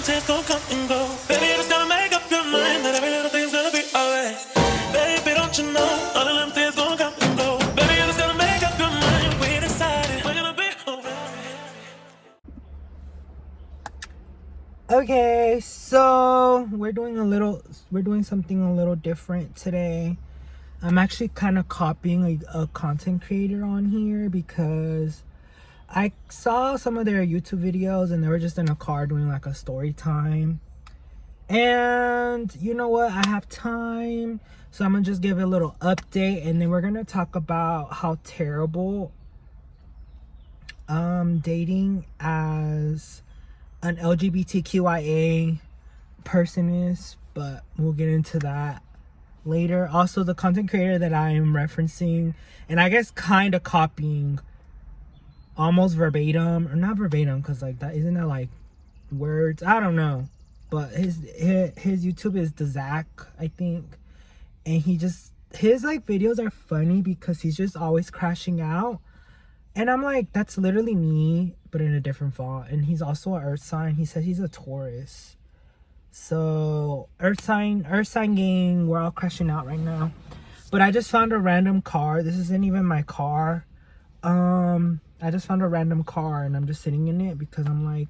them tears gon' come and go. Baby, you just gotta make up your mind that every little thing's gonna be alright. Baby, don't you know all of them tears gon' come and go. Baby, you just gotta make up your mind. We decided we're gonna be alright. Okay, so we're doing something a little different today. I'm actually kind of copying a content creator on here because I saw some of their YouTube videos and they were just in a car doing like a story time. And you know what? I have time, so I'm gonna just give a little update, and then we're gonna talk about how terrible dating as an LGBTQIA person is, but we'll get into that later. Also, the content creator that I am referencing, and I guess kind of copying almost verbatim, or not verbatim, because like that isn't that like words, I don't know, but his YouTube is the Zach, I think, and his like videos are funny because he's just always crashing out, and I'm like, that's literally me but in a different font. And he's also an earth sign. He says he's a Taurus, so earth sign gang, we're all crashing out right now. But I just found a random car. This isn't even my car. I just found a random car and I'm just sitting in it because I'm like,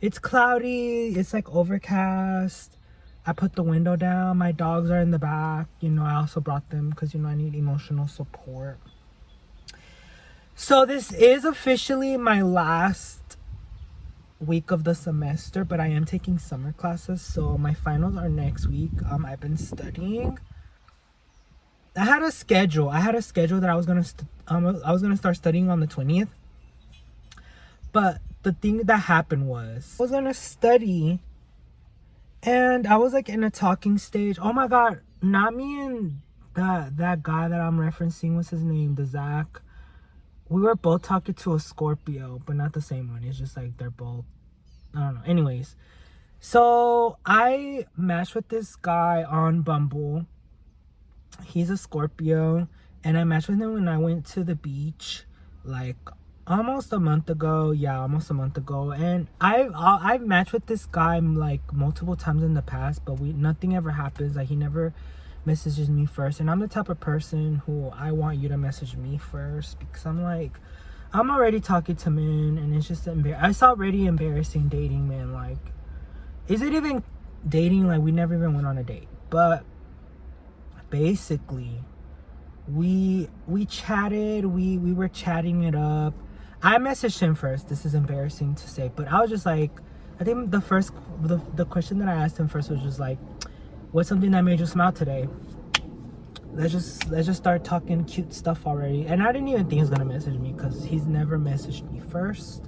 it's cloudy, it's like overcast. I put the window down, my dogs are in the back, I also brought them because I need emotional support. So this is officially my last week of the semester, but I am taking summer classes, so my finals are next week. I've been studying. I had a schedule that I was gonna start studying on the 20th. But the thing that happened was I was gonna study, and I was like in a talking stage. Oh my god, not me and that guy that I'm referencing. What's his name? The Zach. We were both talking to a Scorpio, but not the same one. It's just like they're both, I don't know. Anyways, so I matched with this guy on Bumble. He's a Scorpio, and I matched with him when I went to the beach like almost a month ago. And I've matched with this guy like multiple times in the past, but nothing ever happens. Like, he never messages me first, and I'm the type of person who I want you to message me first, because I'm already talking to men, and it's just it's already embarrassing dating men. Like, is it even dating? Like, we never even went on a date. But basically, we chatted, we were chatting it up. I messaged him first. This is embarrassing to say, but I was just like, I think the question that I asked him first was just like, what's something that made you smile today? Let's just start talking cute stuff already. And I didn't even think he was gonna message me because he's never messaged me first.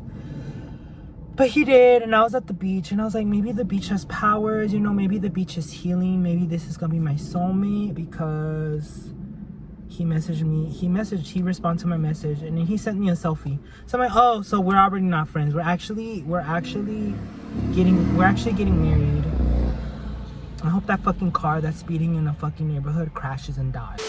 But he did, and I was at the beach, and I was like, maybe the beach has powers, maybe the beach is healing. Maybe this is gonna be my soulmate, because he responded to my message, and then he sent me a selfie. So I'm like, oh, so we're already not friends. We're actually getting married. I hope that fucking car that's speeding in a fucking neighborhood crashes and dies.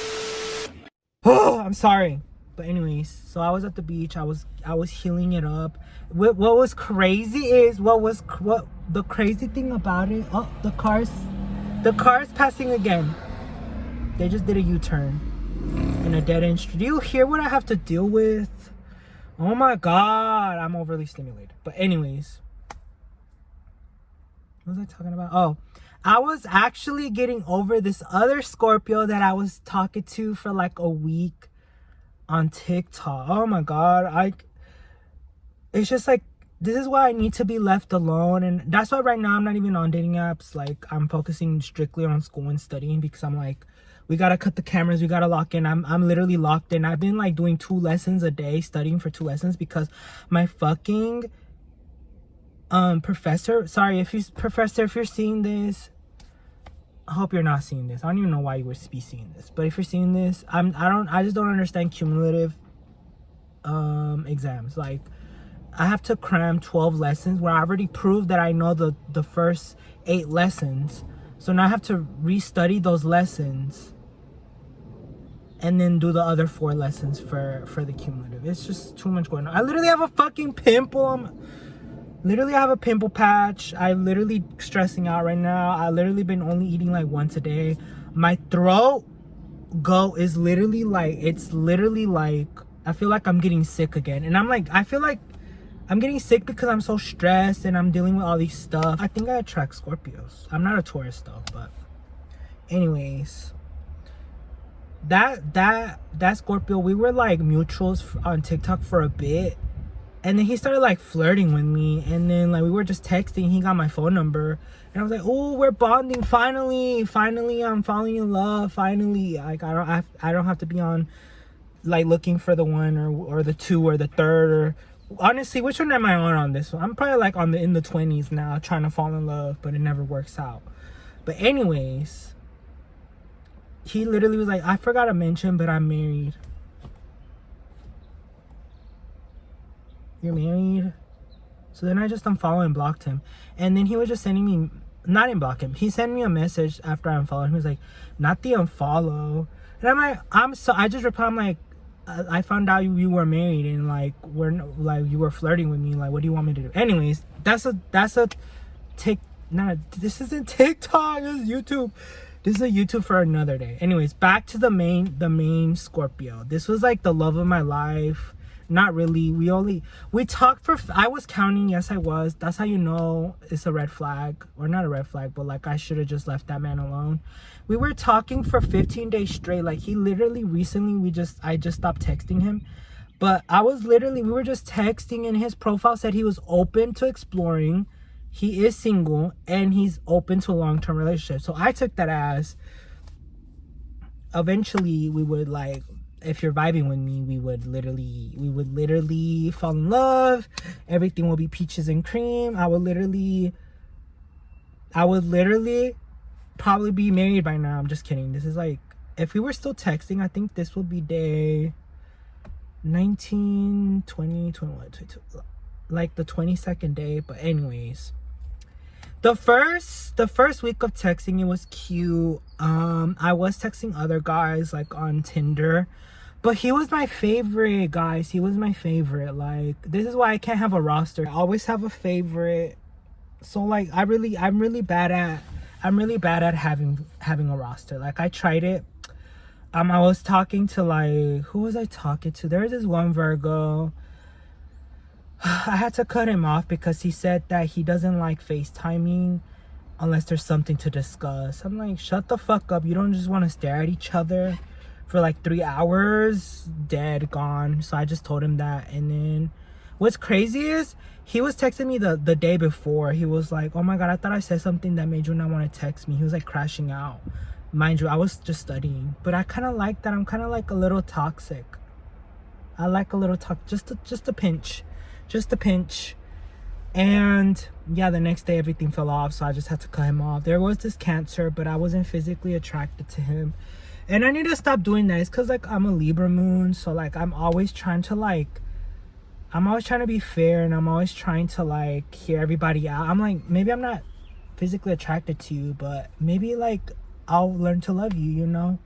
Oh, I'm sorry. But anyways, so I was at the beach. I was healing it up. What was crazy is what the crazy thing about it. Oh, the car's passing again. They just did a U-turn in a dead end street. Do you hear what I have to deal with? Oh my god, I'm overly stimulated. But anyways, what was I talking about? Oh, I was actually getting over this other Scorpio that I was talking to for like a week on TikTok. Oh my god, it's just like, this is why I need to be left alone. And that's why right now I'm not even on dating apps. Like, I'm focusing strictly on school and studying, because I'm like, we gotta cut the cameras, we gotta lock in. I'm literally locked in. I've been like doing 2 lessons a day, studying for 2 lessons, because my fucking professor, sorry if you're seeing this, I hope you're not seeing this. I don't even know why you would be seeing this, but if you're seeing this, I just don't understand cumulative exams. Like, I have to cram 12 lessons where I already proved that I know the first 8 lessons. So now I have to restudy those lessons and then do the other 4 lessons for the cumulative. It's just too much going on. I literally have a fucking pimple on Literally, I have a pimple patch. I'm literally stressing out right now. I literally been only eating like once a day. My throat is literally like, it's literally like, I feel like I'm getting sick again. And I'm like, I feel like I'm getting sick because I'm so stressed and I'm dealing with all these stuff. I think I attract Scorpios. I'm not a Taurus though, but anyways, that Scorpio, we were like mutuals on TikTok for a bit. And then he started like flirting with me, and then like we were just texting. He got my phone number, and I was like, "Oh, we're bonding finally! Finally, I'm falling in love. Finally, like I don't have to be on like looking for the one or the two or the third or honestly, which one am I on this one? I'm probably like in the 20s now, trying to fall in love, but it never works out. But anyways, he literally was like, I forgot to mention, but I'm married. You're married? So then I just unfollowed and blocked him. And then he was just sending me, not unblock him, he sent me a message after I unfollowed him. He was like, not the unfollow. And I'm like, I just replied, I'm like, I found out you were married and like you were flirting with me. Like, what do you want me to do? Anyways, this isn't TikTok, this is YouTube. This is a YouTube for another day. Anyways, back to the main Scorpio. This was like the love of my life. Not really. We talked for, I was counting. Yes, I was. That's how you know it's a red flag. Or not a red flag, but like I should have just left that man alone. We were talking for 15 days straight. Like he literally recently, I just stopped texting him. But we were just texting, and his profile said he was open to exploring. He is single and he's open to a long-term relationship. So I took that as eventually we would like, if you're vibing with me, we would literally fall in love. Everything will be peaches and cream. I would literally probably be married by now. I'm just kidding. This is like, if we were still texting, I think this will be day 19, 20, 21, 22, like the 22nd day. But anyways, the first week of texting, it was cute. I was texting other guys like on Tinder, but he was my favorite, guys. He was my favorite. Like, this is why I can't have a roster. I always have a favorite. So like I'm really bad at having a roster. Like I tried it. I was talking to like, who was I talking to? There was this one Virgo. I had to cut him off because he said that he doesn't like FaceTiming unless there's something to discuss. I'm like, shut the fuck up. You don't just want to stare at each other for like 3 hours. Dead, gone. So I just told him that. And then what's crazy is he was texting me the day before. He was like, oh my God, I thought I said something that made you not want to text me. He was like crashing out. Mind you, I was just studying. But I kind of like that. I'm kind of like a little toxic. I like a little just a pinch. Just a pinch. And yeah, the next day everything fell off, so I just had to cut him off. There was this Cancer, but I wasn't physically attracted to him, and I need to stop doing that. It's because like I'm a Libra moon, so like I'm always trying to be fair, and I'm always trying to like hear everybody out. I'm like, maybe I'm not physically attracted to you, but maybe like I'll learn to love you, you know?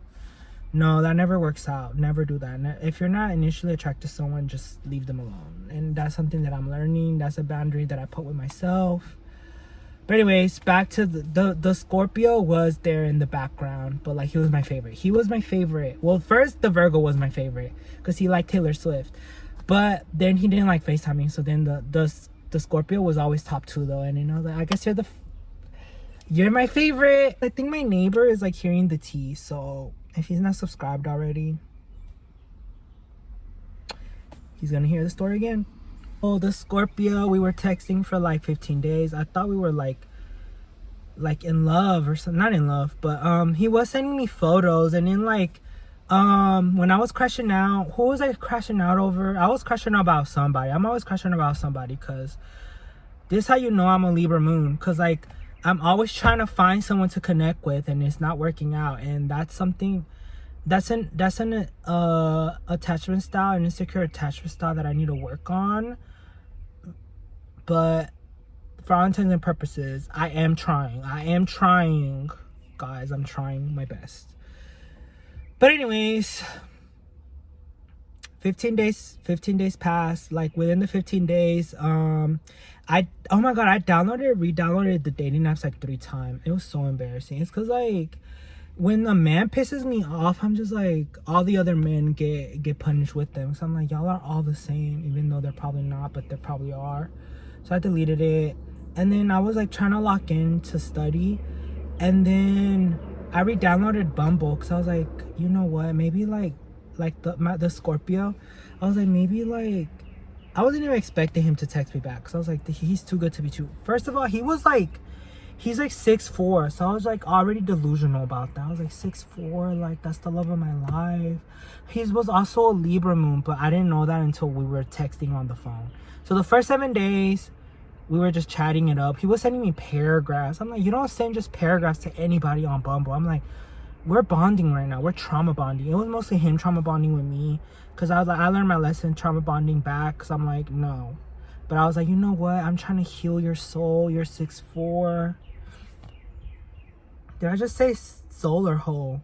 No, that never works out. Never do that. If you're not initially attracted to someone, just leave them alone. And that's something that I'm learning. That's a boundary that I put with myself. But anyways, back to the Scorpio was there in the background, but like he was my favorite. Well, first the Virgo was my favorite because he liked Taylor Swift, but then he didn't like FaceTiming. So then the Scorpio was always top 2 though. And you know, I guess you're my favorite. I think my neighbor is like hearing the tea, so if he's not subscribed already, he's gonna hear the story again. Oh, the Scorpio, we were texting for like 15 days. I thought we were like in love or something. Not in love, but he was sending me photos. And then like when I was crashing out, who was I crashing out over? I was crashing out about somebody. I'm always crashing about somebody because this is how you know I'm a Libra moon, because like I'm always trying to find someone to connect with, and it's not working out. And that's something, that's an attachment style, an insecure attachment style that I need to work on. But for all intents and purposes, I am trying, guys. I'm trying my best. But anyways, 15 days passed. Like within the 15 days, oh my god, I downloaded, re-downloaded the dating apps like 3 times. It was so embarrassing. It's because like when a man pisses me off, I'm just like, all the other men get punished with them. So I'm like, y'all are all the same, even though they're probably not, but they probably are. So I deleted it. And then I was like trying to lock in to study. And then I re-downloaded Bumble because I was like, you know what? Maybe like the Scorpio. I was like, maybe like, I wasn't even expecting him to text me back because I was like, he's too good to be true. First of all, he's like 6'4", so I was like already delusional about that. I was like 6'4", like that's the love of my life. He was also a Libra moon, but I didn't know that until we were texting on the phone. So the first 7 days we were just chatting it up. He was sending me paragraphs. I'm like, you don't send just paragraphs to anybody on Bumble. I'm like, we're bonding right now. We're trauma bonding. It was mostly him trauma bonding with me because I was like, I learned my lesson trauma bonding back because I'm like, no. But I was like, you know what? I'm trying to heal your soul. You're 6'4". Did I just say soul or whole?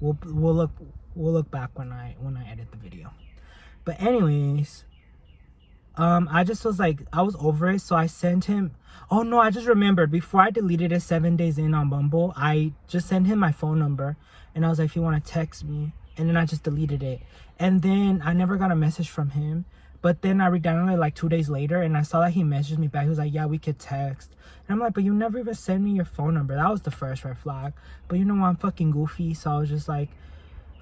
We'll look back when I edit the video. But anyways, I just was like, I was over it, so I sent him. Oh no, I just remembered, before I deleted it 7 days in on Bumble, I just sent him my phone number and I was like, if you want to text me, and then I just deleted it. And then I never got a message from him. But then I re-downloaded it like 2 days later and I saw that he messaged me back. He was like, yeah, we could text. And I'm like, but you never even sent me your phone number. That was the first red flag. But you know, I'm fucking goofy, so I was just like,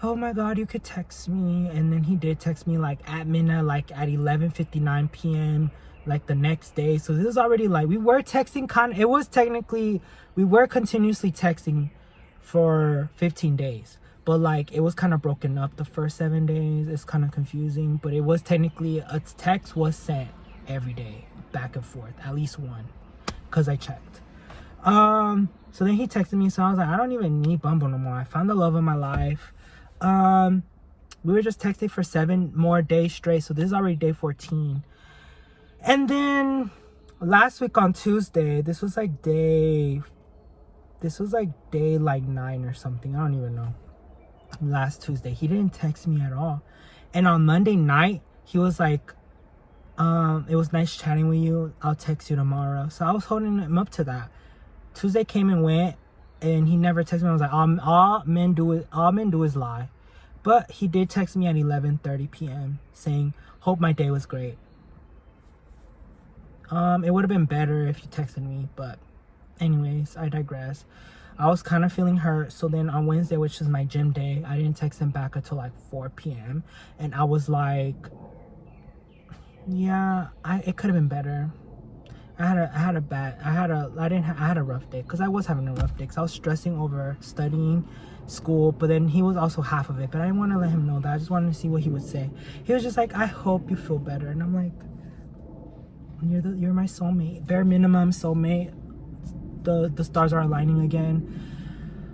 oh my god, you could text me. And then he did text me like at midnight, like at 11:59 p.m. like the next day. So this is already like, we were texting it was technically, we were continuously texting for 15 days. But like, it was kind of broken up the first 7 days. It's kind of confusing, but it was technically, a text was sent every day, back and forth, at least one, because I checked. So then he texted me, so I was like, I don't even need Bumble no more. I found the love of my life. We were just texting for 7 more days straight, so this is already day 14. And then last week on Tuesday, this was like day like 9 or something, I don't even know. Last Tuesday, he didn't text me at all. And on Monday night, he was like, it was nice chatting with you, I'll text you tomorrow. So I was holding him up to that. Tuesday came and went and he never texted me. I was like, all men do is lie. But he did text me at 11:30 p.m. saying, hope my day was great. It would have been better if he texted me, but anyways, I digress. I was kind of feeling hurt, so then on Wednesday, which is my gym day, I didn't text him back until like 4 p.m. and I was like, yeah, it could have been better. I had a rough day, because I was having a rough day, because I was stressing over studying, school, but then he was also half of it, but I didn't want to let him know that. I just wanted to see what he would say. He was just like, I hope you feel better. And I'm like, you're my soulmate, bare minimum soulmate. The stars are aligning again.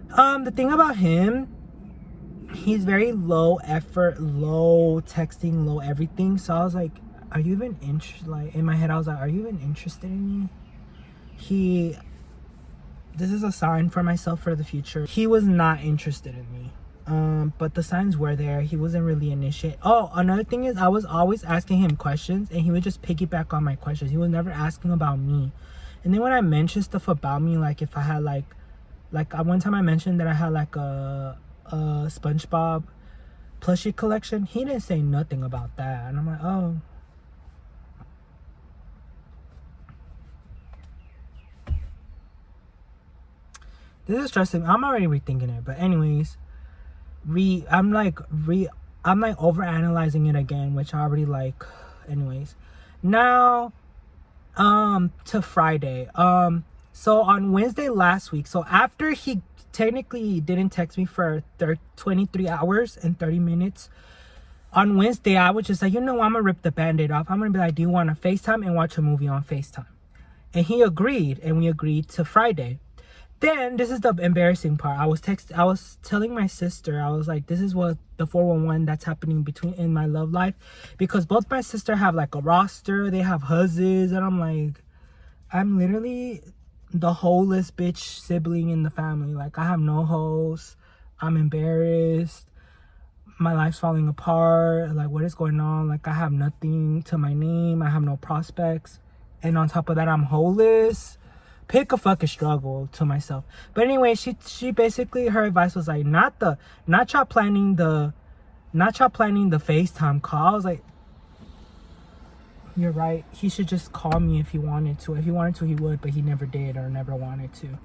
The thing about him, he's very low effort, low texting, low everything. So I was like, are you even interested? Like in my head, I was like, are you even interested in me? This is a sign for myself for the future. He was not interested in me. But the signs were there. He wasn't really initiated. Oh, another thing is, I was always asking him questions and he would just piggyback on my questions. He was never asking about me. And then when I mentioned stuff about me, like if I had like one time I mentioned that I had like a SpongeBob plushie collection, he didn't say nothing about that. And I'm like, oh. This is stressing. I'm already rethinking it. But anyways, I'm like overanalyzing it again, which I already like. Anyways, now to Friday. So on Wednesday last week, so after he technically didn't text me for 23 hours and 30 minutes, on Wednesday I was just like, I'm gonna rip the band-aid off. I'm gonna be like, do you want to FaceTime and watch a movie on FaceTime? And he agreed, and we agreed to Friday. Then this is the embarrassing part. I was telling my sister, I was like, this is what the 411 that's happening in my love life, because both my sister have like a roster, they have husbands, and I'm like, I'm literally the holest bitch sibling in the family. Like, I have no hoes. I'm embarrassed. my life's falling apart. Like, what is going on? Like, I have nothing to my name. I have no prospects. And on top of that, I'm homeless. Pick a fucking struggle to myself. But anyway, she basically, her advice was like, not y'all planning the FaceTime call. I was like, you're right. He should just call me if he wanted to. If he wanted to, he would, but he never did or never wanted to.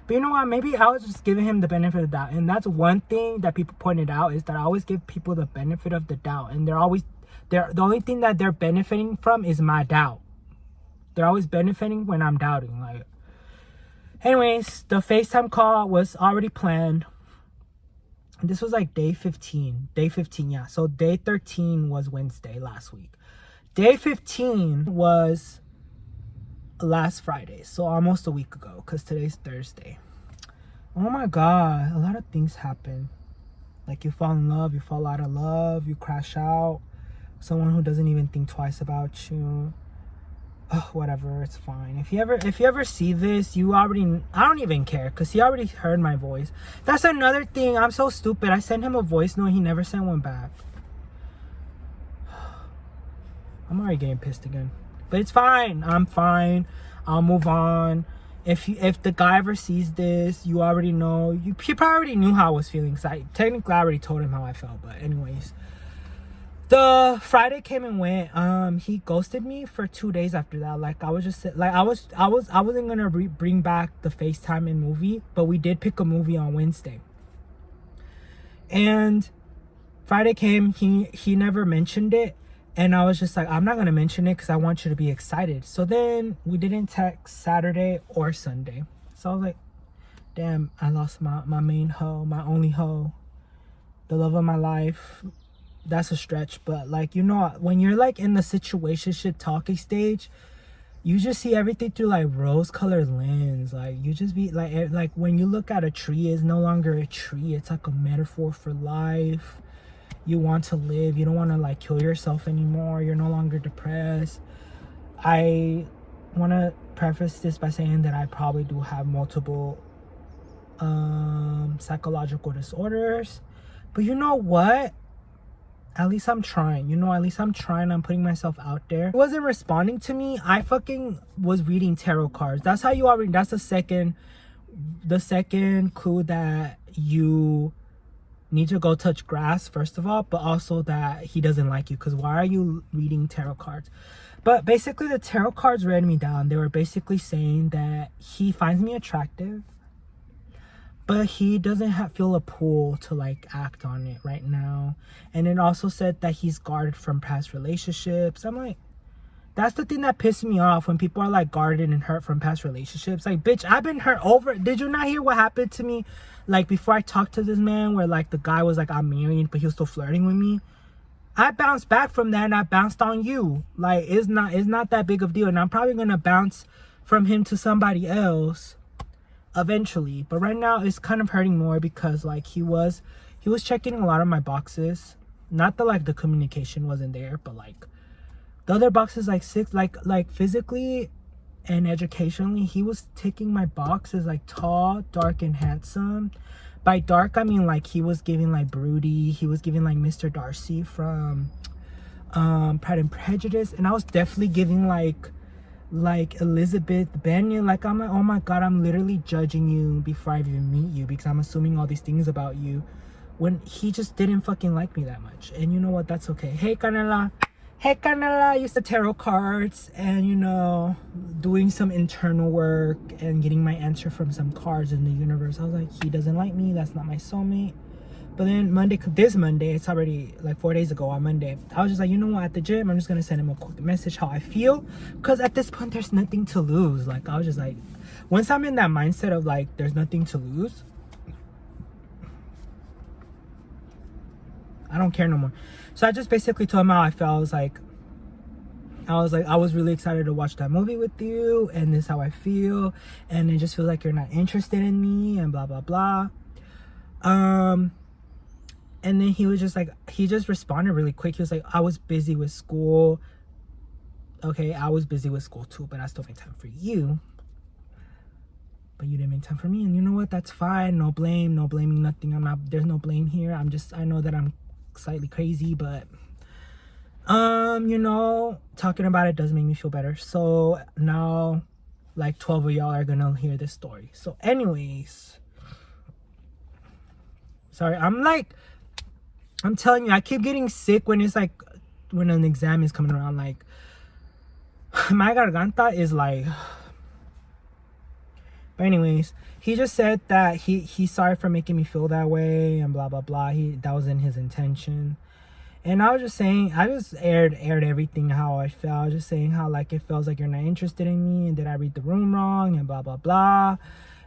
But you know what? Maybe I was just giving him the benefit of the doubt. And that's one thing that people pointed out, is that I always give people the benefit of the doubt. And the only thing that they're benefiting from is my doubt. They're always benefiting when I'm doubting. Like, anyways, the FaceTime call was already planned. This was like day 15. Day 15, yeah. So day 13 was Wednesday last week. Day 15 was last Friday. So almost a week ago, because today's Thursday. Oh my God. A lot of things happen. Like, you fall in love, you fall out of love, you crash out. Someone who doesn't even think twice about you. Oh, whatever, it's fine. If you ever see this, I don't even care, because he already heard my voice. That's another thing. I'm so stupid. I sent him a voice note, he never sent one back. I'm already getting pissed again. But it's fine. I'm fine. I'll move on. If the guy ever sees this, you already know. He probably already knew how I was feeling, because I technically already told him how I felt. But anyways, the Friday came and went. He ghosted me for 2 days after that. Like, I was just like, I wasn't gonna bring back the FaceTime and movie, but we did pick a movie on Wednesday. And Friday came, he never mentioned it, and I was just like, I'm not gonna mention it because I want you to be excited. So then we didn't text Saturday or Sunday. So I was like, damn, I lost my main hoe, my only hoe, the love of my life. That's a stretch, but like, you know, when you're like in the situationship talking stage, you just see everything through like rose-colored lens. Like, you just be like when you look at a tree, it's no longer a tree, it's like a metaphor for life. You want to live, you don't want to like kill yourself anymore, you're no longer depressed. I want to preface this by saying that I probably do have multiple psychological disorders, but you know what, at least I'm trying. I'm putting myself out there. He wasn't responding to me. I fucking was reading tarot cards. That's the second clue that you need to go touch grass, first of all, but also that he doesn't like you, because why are you reading tarot cards? But basically, the tarot cards read me down. They were basically saying that he finds me attractive, but he doesn't feel a pull to like act on it right now. And it also said that he's guarded from past relationships. I'm like, that's the thing that pissed me off, when people are like guarded and hurt from past relationships. Like, bitch, I've been hurt over. Did you not hear what happened to me? Like, before I talked to this man, where like the guy was like, I'm married, but he was still flirting with me. I bounced back from that, and I bounced on you. Like, it's not that big of a deal. And I'm probably gonna bounce from him to somebody else eventually, but right now it's kind of hurting more, because like he was checking a lot of my boxes. Not that like the communication wasn't there, but like the other boxes, like six, like physically and educationally, he was ticking my boxes, like tall, dark, and handsome. By dark, I mean like he was giving like broody, he was giving like Mr. Darcy from Pride and Prejudice, and I was definitely giving like Elizabeth Benyon. Like, I'm like, oh my God, I'm literally judging you before I even meet you, because I'm assuming all these things about you, when he just didn't fucking like me that much. And you know what, that's okay. Hey Canela, used the tarot cards, and you know, doing some internal work and getting my answer from some cards in the universe. I was like, he doesn't like me, that's not my soulmate. But then this Monday, it's already like 4 days ago on Monday, I was just like, you know what, at the gym, I'm just gonna send him a quick message how I feel, because at this point there's nothing to lose. Like, I was just like, once I'm in that mindset of like there's nothing to lose, I don't care no more. So I just basically told him how I felt. I was really excited to watch that movie with you, and this is how I feel, and it just feels like you're not interested in me, and blah blah blah. And then he was just like, he just responded really quick. He was like, I was busy with school. Okay, I was busy with school too, but I still made time for you. But you didn't make time for me. And you know what? That's fine. No blame, no blaming, nothing. There's no blame here. I know that I'm slightly crazy, but you know, talking about it does make me feel better. So now like 12 of y'all are gonna hear this story. So anyways, sorry, I'm telling you, I keep getting sick when it's like when an exam is coming around. Like my garganta is like. But anyways, he just said that he's sorry for making me feel that way and blah blah blah. That wasn't his intention. And I was just saying, I just aired everything how I felt. I was just saying how like it feels like you're not interested in me, and did I read the room wrong, and blah blah blah.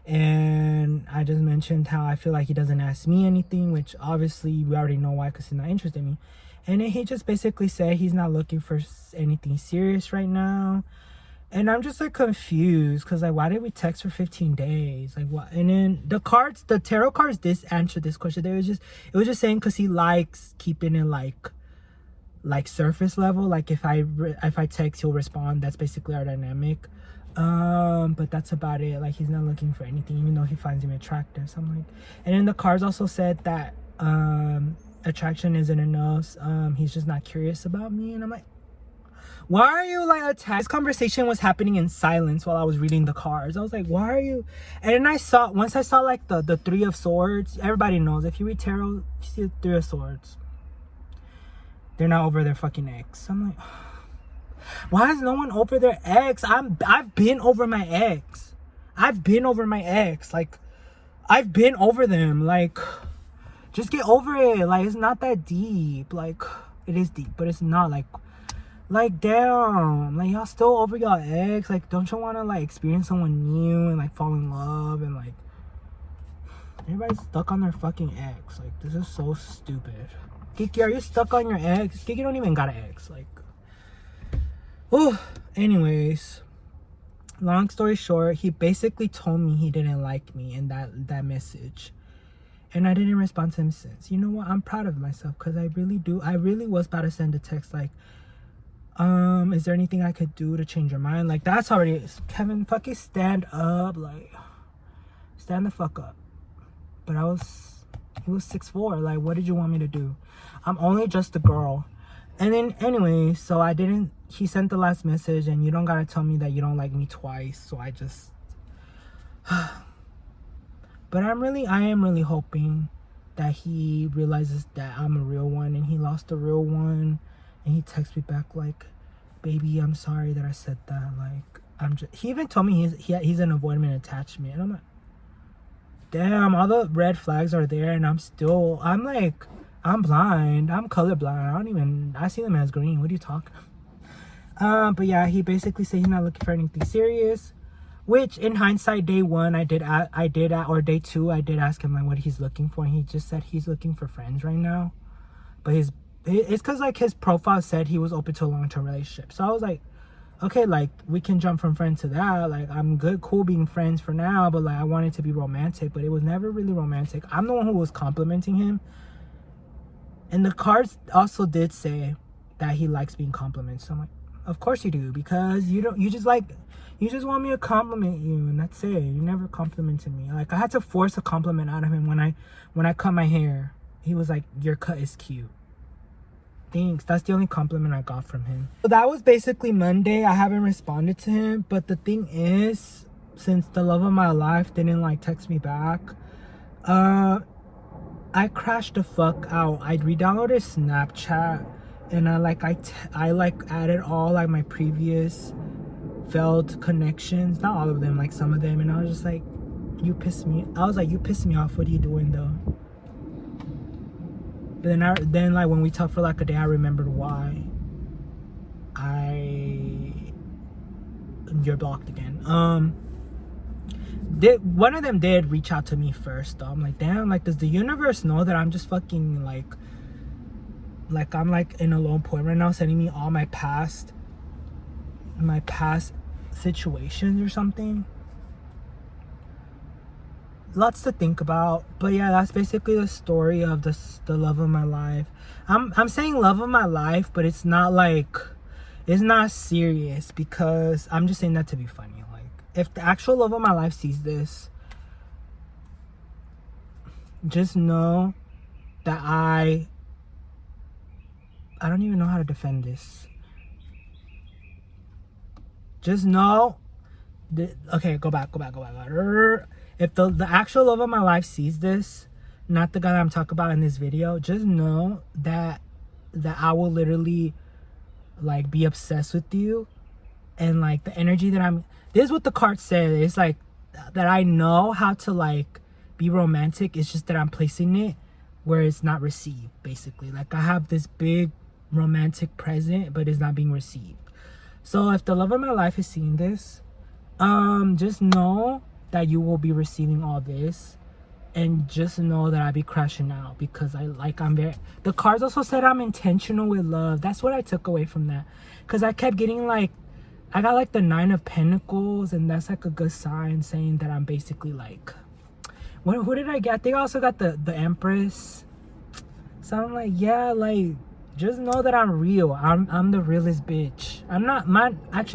And I just mentioned how I feel like he doesn't ask me anything, which obviously we already know why, because he's not interested in me. And then he just basically said he's not looking for anything serious right now. And I'm just like confused, because like, why did we text for 15 days? Like what? And then the tarot cards did answer this question. It was just saying because he likes keeping it like surface level. Like if I text, he'll respond. That's basically our dynamic. But that's about it. Like he's not looking for anything, even though he finds me attractive. So I'm like, and then the cards also said that attraction isn't enough. He's just not curious about me. And I'm like, why are you like attacked? This conversation was happening in silence while I was reading the cards. I was like, why are you? And then once I saw like the Three of Swords. Everybody knows if you read tarot, you see the Three of Swords, they're not over their fucking ex. I'm like, why is no one over their ex? I've been over my ex. I've been over my ex. Like I've been over them. Like just get over it. Like it's not that deep. Like it is deep, but it's not like damn, like y'all still over y'all ex. Like don't you want to like experience someone new and like fall in love, and like everybody's stuck on their fucking ex. Like this is so stupid. Kiki, are you stuck on your ex? Kiki don't even got an ex. Like oh, anyways, long story short, he basically told me he didn't like me in that message, and I didn't respond to him since. You know what, I'm proud of myself, because I really was about to send a text like, is there anything I could do to change your mind? Like that's already, Kevin, fucking stand up. Like stand the fuck up. But he was 6'4". Like what did you want me to do? I'm only just a girl. And then anyway, so he sent the last message, and you don't gotta tell me that you don't like me twice. So I just but I am really hoping that he realizes that I'm a real one and he lost a real one. And he texts me back like, baby, I'm sorry that I said that. Like, he even told me he's an avoidant attachment. And I'm like, damn, all the red flags are there. And I'm blind. I'm colorblind. I see them as green. What are you talking about? But yeah, he basically said he's not looking for anything serious. Which, in hindsight, day one, or day two, I did ask him like what he's looking for. And he just said he's looking for friends right now. But it's because like his profile said he was open to a long-term relationship. So I was like, okay, like we can jump from friend to that. Like I'm cool being friends for now, but like I wanted to be romantic, but it was never really romantic. I'm the one who was complimenting him. And the cards also did say that he likes being complimented. So I'm like, of course you do, because you just want me to compliment you, and that's it. You never complimented me. Like I had to force a compliment out of him when I cut my hair. He was like, your cut is cute. Thanks. That's the only compliment I got from him. So that was basically Monday. I haven't responded to him, but the thing is, since the love of my life didn't like text me back, I crashed the fuck out. I re-downloaded Snapchat, and I added all like my previous failed connections, not all of them, like some of them, and I was like, you pissed me off. What are you doing though? But then like when we talked for like a day, I remembered why. You're blocked again. One of them did reach out to me first though. I'm like, damn, like does the universe know that I'm just fucking like I'm like in a low point right now, sending me all my past situations or something? Lots to think about. But yeah, that's basically the story of the love of my life. I'm saying love of my life, but it's not serious, because I'm just saying that to be funny. Like if the actual love of my life sees this, just know that I I don't even know how to defend this. Just know, okay, go back. If the actual love of my life sees this, not the guy that I'm talking about in this video, just know that I will literally like be obsessed with you, and like the energy that I'm. This is what the card said. It's like that I know how to like be romantic. It's just that I'm placing it where it's not received. Basically, like I have this big romantic present, but it's not being received. So if the love of my life is seeing this, just know that you will be receiving all this, and just know that I be crashing out because I'm very. The cards also said I'm intentional with love. That's what I took away from that, because I kept getting like, I got like the 9 of Pentacles, and that's like a good sign saying that I'm basically like, who did I get? I think I also got the Empress. So I'm like, yeah, like, just know that I'm real. I'm the realest bitch. I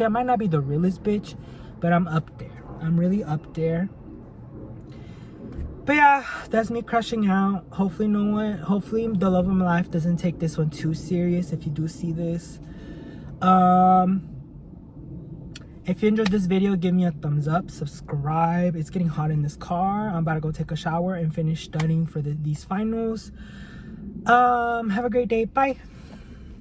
might not be the realest bitch, but I'm up there. I'm really up there. But yeah, that's me crashing out. Hopefully the love of my life doesn't take this one too serious if you do see this. If you enjoyed this video, give me a thumbs up, subscribe. It's getting hot in this car. I'm about to go take a shower and finish studying for these finals. Have a great day. Bye.